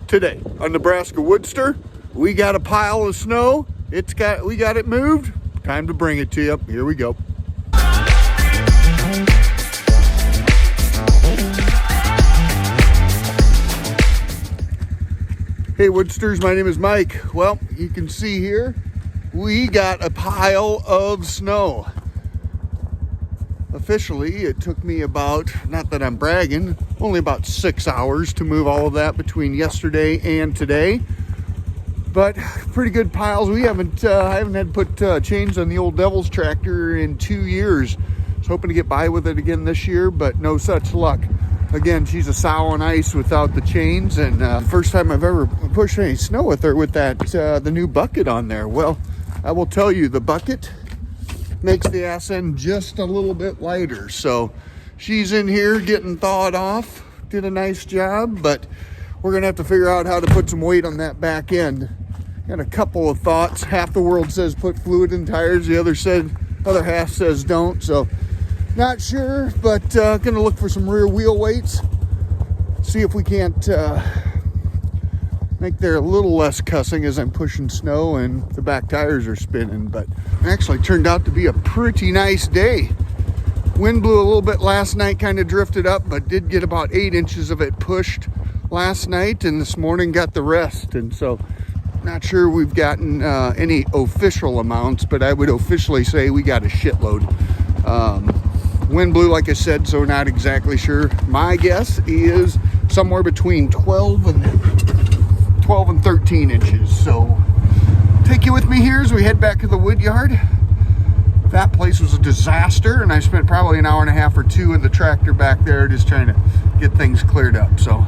Today on Nebraska WoodSTR, we got a pile of snow. We got it moved. Time to bring it to you. Here we go. Hey WoodSTRs, my name is Mike. Well, you can see here, we got a pile of snow. Officially, it took me about, not that I'm bragging, only about 6 hours to move all of that between yesterday and today. But pretty good piles. I haven't had to put chains on the old Devil's tractor in 2 years. I was hoping to get by with it again this year, but no such luck. Again, she's a sow on ice without the chains, and first time I've ever pushed any snow with her with that the new bucket on there. Well, I will tell you, the bucket makes the ass end just a little bit lighter. So she's in here getting thawed off. Did a nice job, but we're gonna have to figure out how to put some weight on that back end. Got a couple of thoughts. Half the world says put fluid in tires, the other half says don't. So not sure, but gonna look for some rear wheel weights. See if we can't make there a little less cussing as I'm pushing snow and the back tires are spinning. But it actually turned out to be a pretty nice day. Wind blew a little bit last night, kind of drifted up, but did get about 8 inches of it pushed last night, and this morning got the rest. And so not sure we've gotten any official amounts, but I would officially say we got a shitload. Wind blew, like I said, so not exactly sure. My guess is somewhere between 12 and 13 inches. So take you with me here as we head back to the Woodyard. That place was a disaster, and I spent probably an hour and a half or two in the tractor back there just trying to get things cleared up. So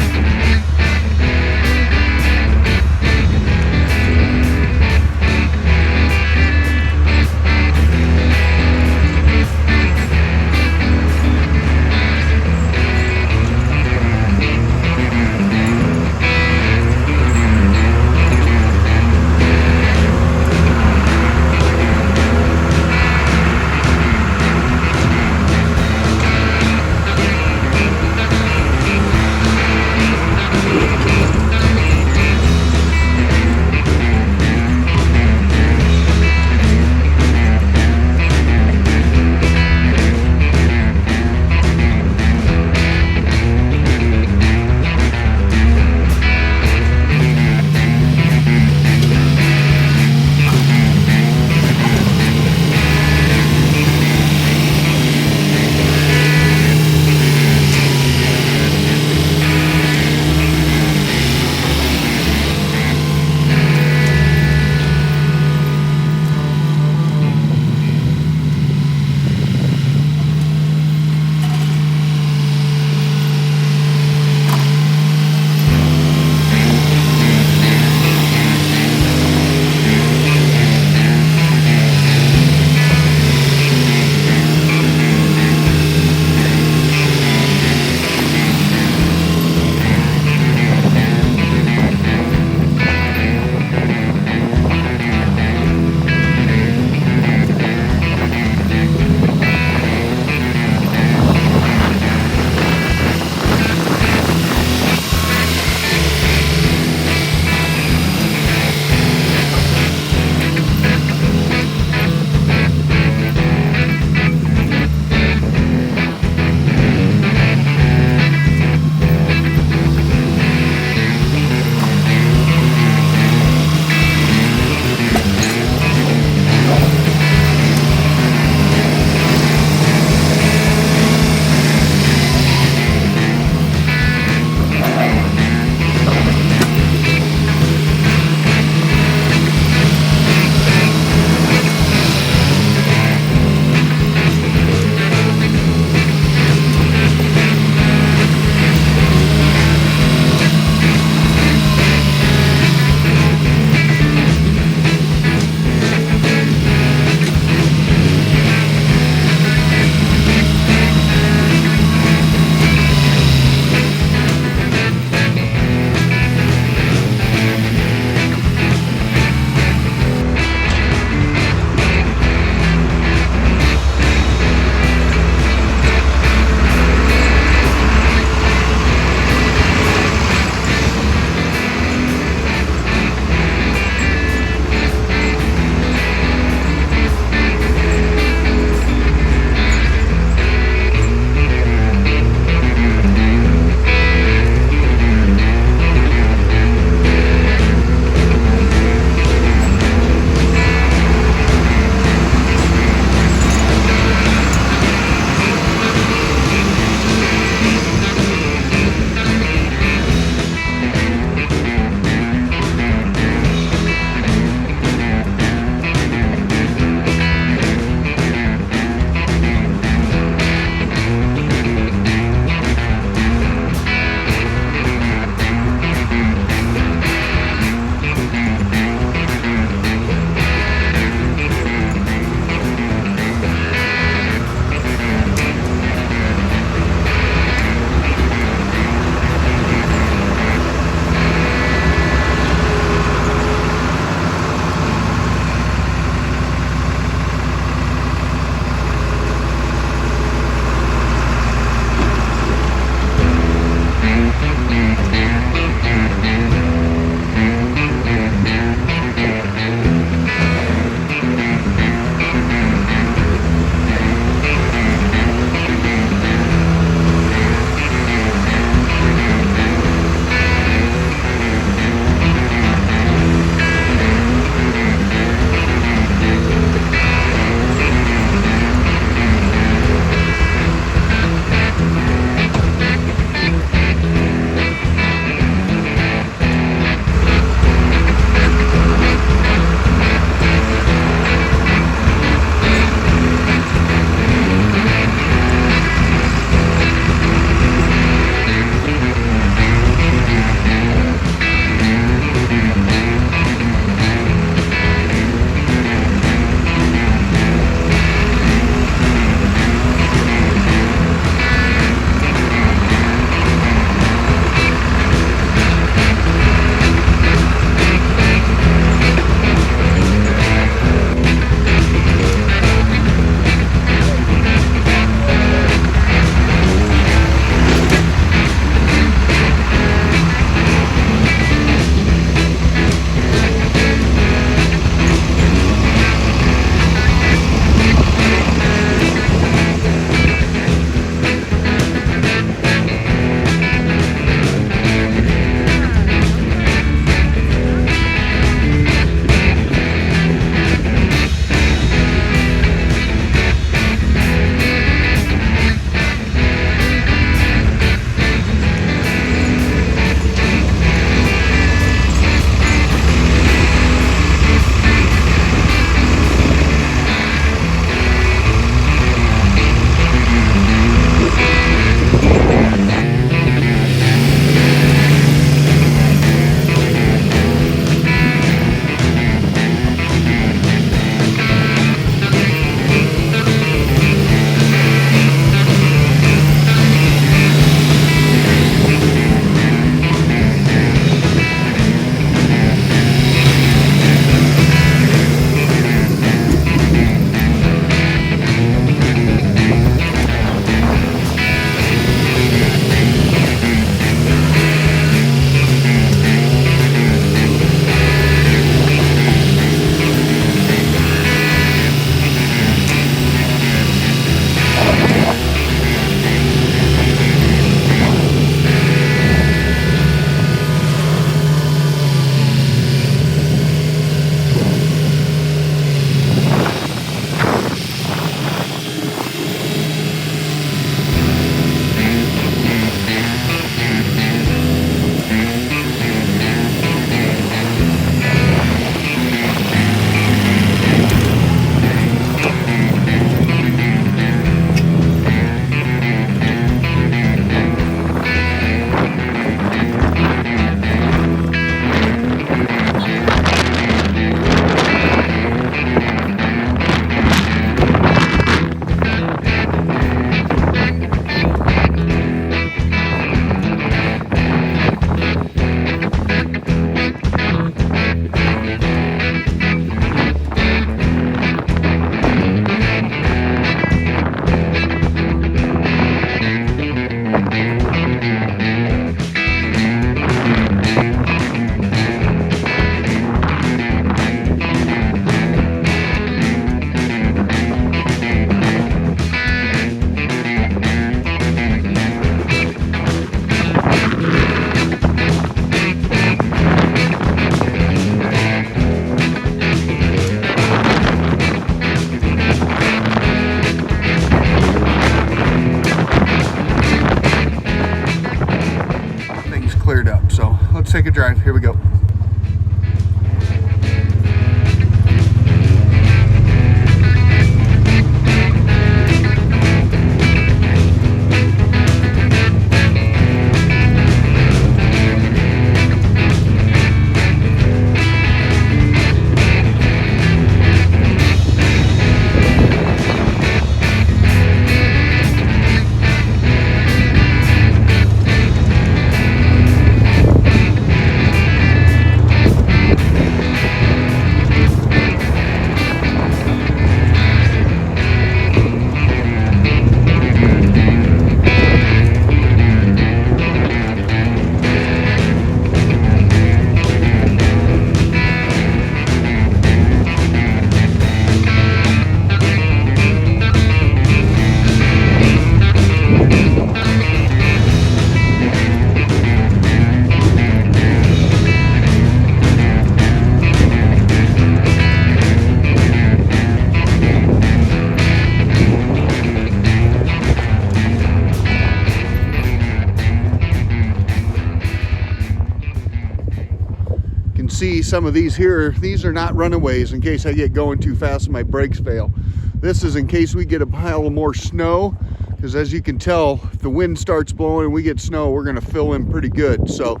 some of these here, these are not runaways in case I get going too fast and my brakes fail. This is in case we get a pile of more snow, because as you can tell, if the wind starts blowing and we get snow, we're gonna fill in pretty good. So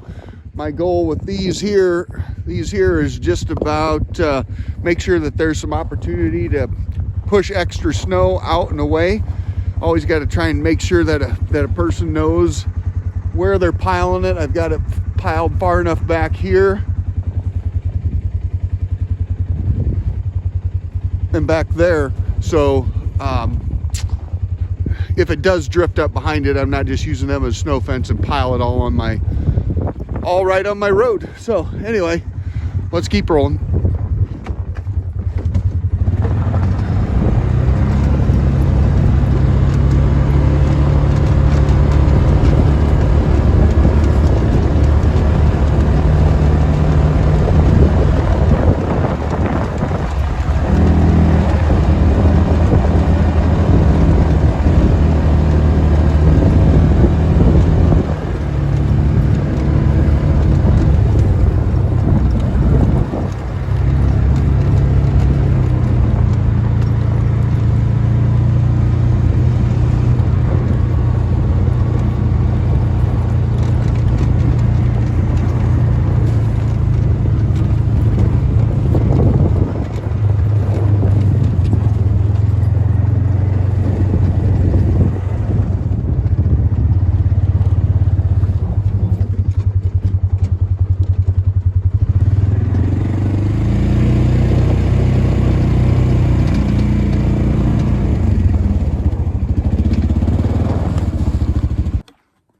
my goal with these here is just about make sure that there's some opportunity to push extra snow out and away. Always got to try and make sure that a person knows where they're piling it. I've got it piled far enough back here and back there, so if it does drift up behind it, I'm not just using them as snow fence and pile it all right on my road. So anyway, let's keep rolling.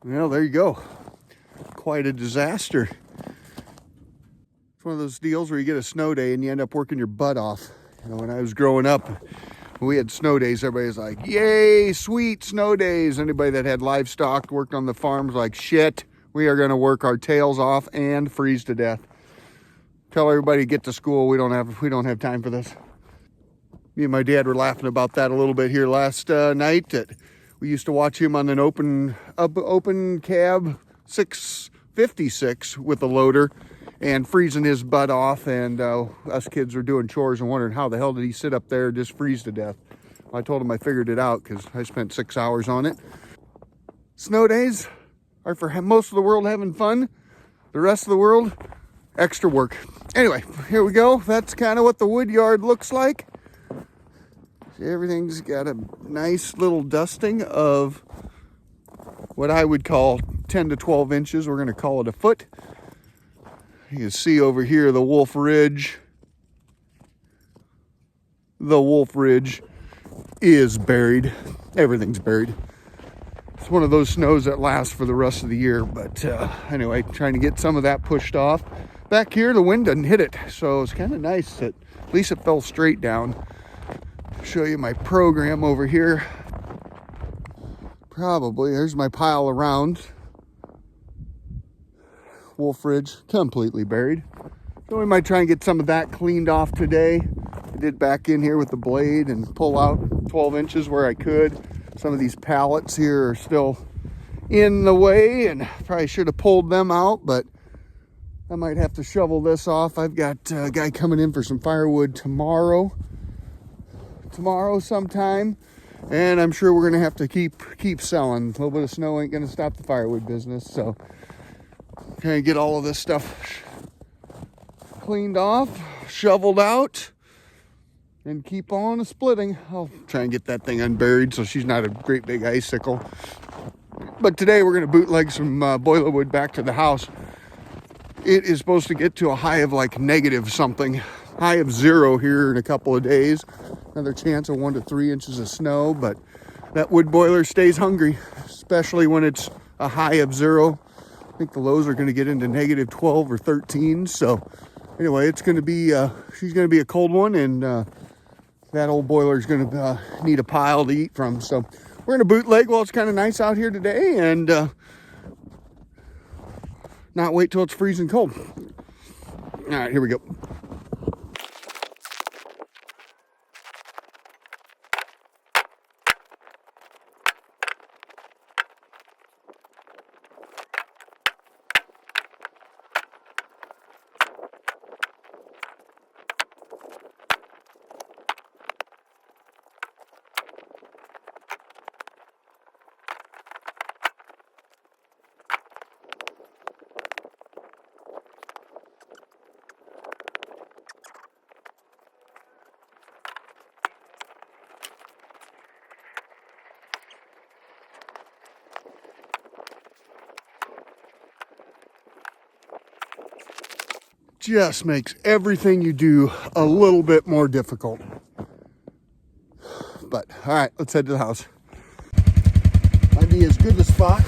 Well, there you go. Quite a disaster. It's one of those deals where you get a snow day and you end up working your butt off. You know, when I was growing up, when we had snow days, everybody was like, yay, sweet snow days. Anybody that had livestock, worked on the farm, was like, shit, we are going to work our tails off and freeze to death. Tell everybody to get to school. We don't have time for this. Me and my dad were laughing about that a little bit here last night. That we used to watch him on an open cab 656 with a loader and freezing his butt off, and us kids were doing chores and wondering how the hell did he sit up there and just freeze to death. I told him I figured it out because I spent 6 hours on it. Snow days are for most of the world having fun. The rest of the world, extra work. Anyway, here we go. That's kind of what the Woodyard looks like. Everything's got a nice little dusting of what I would call 10 to 12 inches. We're going to call it a foot. You can see over here the Wolf Ridge. The Wolf Ridge is buried. Everything's buried. It's one of those snows that lasts for the rest of the year. But anyway, trying to get some of that pushed off. Back here, the wind doesn't hit it. So it's kind of nice that at least it fell straight down. Show you my program over here. Probably, there's my pile around. Wolf Ridge, completely buried. So we might try and get some of that cleaned off today. I did back in here with the blade and pull out 12 inches where I could. Some of these pallets here are still in the way and probably should have pulled them out, but I might have to shovel this off. I've got a guy coming in for some firewood tomorrow sometime, and I'm sure we're gonna have to keep selling. A little bit of snow ain't gonna stop the firewood business, so kind of get all of this stuff cleaned off, shoveled out, and keep on splitting. I'll try and get that thing unburied so she's not a great big icicle. But today we're gonna bootleg some boiler wood back to the house. It is supposed to get to a high of like negative something, high of 0 here in a couple of days. Another chance of 1 to 3 inches of snow, but that wood boiler stays hungry, especially when it's a high of 0. I think the lows are going to get into negative 12 or 13. So anyway, it's going to be, she's going to be a cold one, and that old boiler is going to need a pile to eat from. So we're going to bootleg while it's kind of nice out here today, and not wait till it's freezing cold. All right, here we go. just makes everything you do a little bit more difficult. But all right, let's head to the house. Might be as good a spot.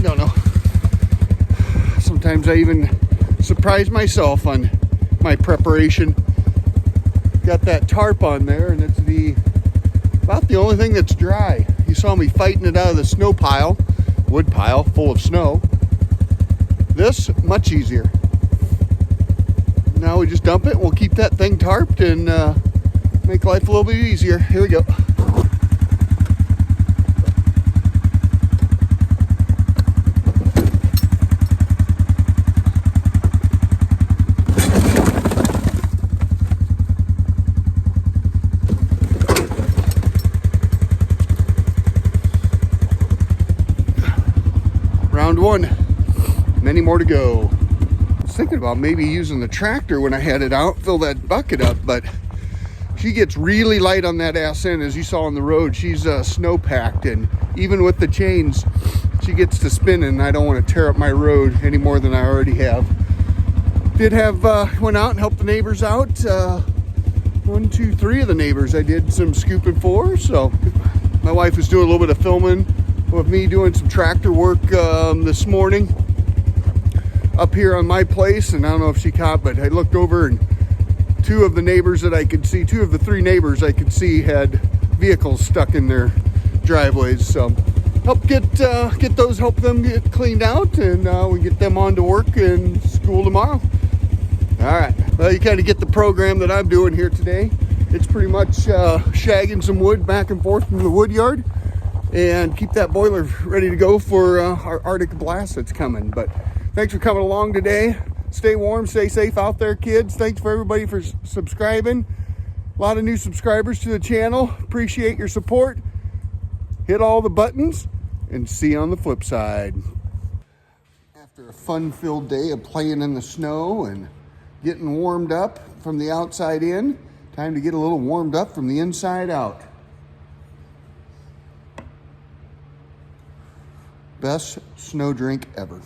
Don't know. Sometimes I even surprise myself on my preparation. Got that tarp on there, and it's about the only thing that's dry. You saw me fighting it out of the snow pile, wood pile full of snow. This, much easier. Now we just dump it, and we'll keep that thing tarped and make life a little bit easier. Here we go. Round one, many more to go. I was thinking about maybe using the tractor when I had it out, fill that bucket up, but she gets really light on that ass end. As you saw on the road, she's snow packed, and even with the chains, she gets to spinning, and I don't want to tear up my road any more than I already have. Went out and helped the neighbors out. 1, 2, 3 of the neighbors I did some scooping for. So my wife was doing a little bit of filming with me doing some tractor work this morning up here on my place, and I don't know if she caught, but I looked over and two of the 3 neighbors I could see had vehicles stuck in their driveways. So help help them get cleaned out, and we get them on to work and school tomorrow. All right, well, you kind of get the program that I'm doing here today. It's pretty much shagging some wood back and forth from the Woodyard and keep that boiler ready to go for our Arctic blast that's coming. But thanks for coming along today. Stay warm, stay safe out there, kids. Thanks for everybody for subscribing. A lot of new subscribers to the channel. Appreciate your support. Hit all the buttons, and see you on the flip side. After a fun-filled day of playing in the snow and getting warmed up from the outside in, time to get a little warmed up from the inside out. Best snow drink ever.